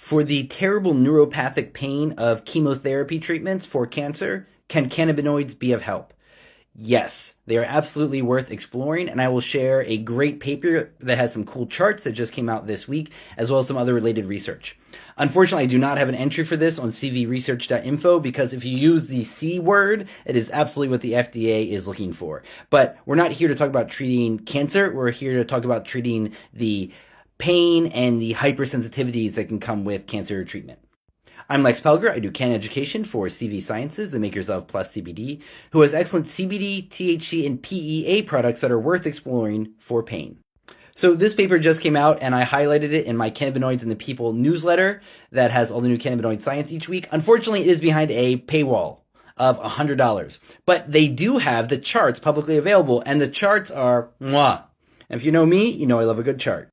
For the terrible neuropathic pain of chemotherapy treatments for cancer, can cannabinoids be of help? Yes, they are absolutely worth exploring, and I will share a great paper that has some cool charts that just came out this week, as well as some other related research. Unfortunately, I do not have an entry for this on CVResearch.info because if you use the C word, it is absolutely what the FDA is looking for. But we're not here to talk about treating cancer. We're here to talk about treating the pain and the hypersensitivities that can come with cancer treatment. I'm Lex Pelger. I do Canna education for CV Sciences, the makers of Plus CBD, who has excellent CBD, THC, and PEA products that are worth exploring for pain. So this paper just came out, and I highlighted it in my Cannabinoids and the People newsletter that has all the new cannabinoid science each week. Unfortunately, it is behind a paywall of $100. But they do have the charts publicly available, and the charts are mwah. And if you know me, you know I love a good chart.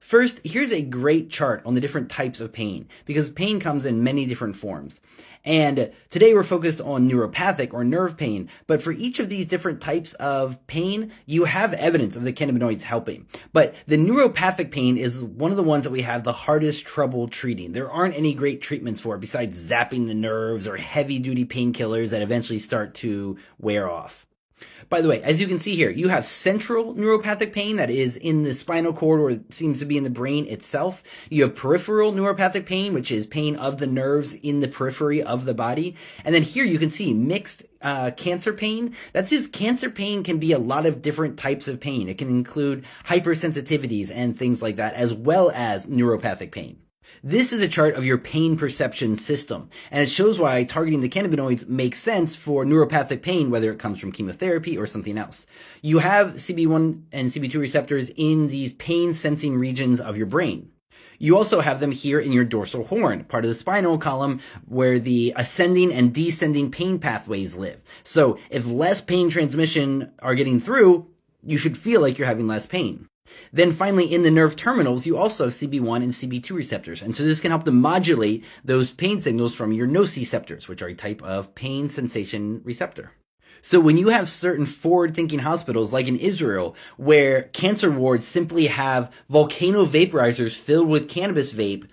First, here's a great chart on the different types of pain, because pain comes in many different forms. And today we're focused on neuropathic or nerve pain, but for each of these different types of pain, you have evidence of the cannabinoids helping. But the neuropathic pain is one of the ones that we have the hardest trouble treating. There aren't any great treatments for it besides zapping the nerves or heavy-duty painkillers that eventually start to wear off. By the way, as you can see here, you have central neuropathic pain that is in the spinal cord or seems to be in the brain itself. You have peripheral neuropathic pain, which is pain of the nerves in the periphery of the body. And then here you can see mixed cancer pain. That's just cancer pain can be a lot of different types of pain. It can include hypersensitivities and things like that, as well as neuropathic pain. This is a chart of your pain perception system, and it shows why targeting the cannabinoids makes sense for neuropathic pain, whether it comes from chemotherapy or something else. You have CB1 and CB2 receptors in these pain-sensing regions of your brain. You also have them here in your dorsal horn, part of the spinal column where the ascending and descending pain pathways live. So if less pain transmission are getting through, you should feel like you're having less pain. Then finally, in the nerve terminals, you also have CB1 and CB2 receptors. And so this can help to modulate those pain signals from your nociceptors, which are a type of pain sensation receptor. So when you have certain forward-thinking hospitals, like in Israel, where cancer wards simply have volcano vaporizers filled with cannabis vape,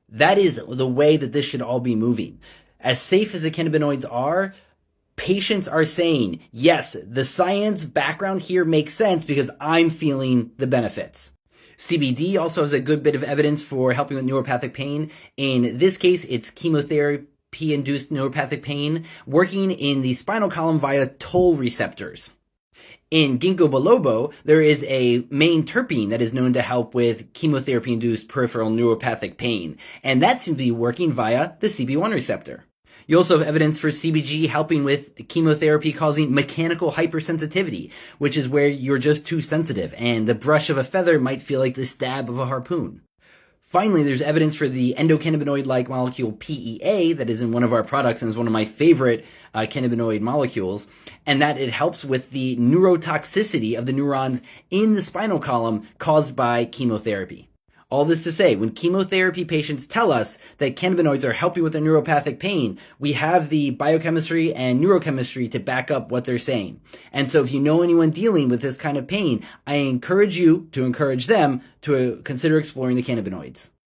that is the way that this should all be moving. As safe as the cannabinoids are, patients are saying, yes, the science background here makes sense because I'm feeling the benefits. CBD also has a good bit of evidence for helping with neuropathic pain. In this case, it's chemotherapy-induced neuropathic pain working in the spinal column via toll receptors. In ginkgo biloba, there is a main terpene that is known to help with chemotherapy-induced peripheral neuropathic pain, and that seems to be working via the CB1 receptor. You also have evidence for CBG helping with chemotherapy causing mechanical hypersensitivity, which is where you're just too sensitive, and the brush of a feather might feel like the stab of a harpoon. Finally, there's evidence for the endocannabinoid-like molecule PEA that is in one of our products and is one of my favorite cannabinoid molecules, and that it helps with the neurotoxicity of the neurons in the spinal column caused by chemotherapy. All this to say, when chemotherapy patients tell us that cannabinoids are helping with their neuropathic pain, we have the biochemistry and neurochemistry to back up what they're saying. And so if you know anyone dealing with this kind of pain, I encourage you to encourage them to consider exploring the cannabinoids.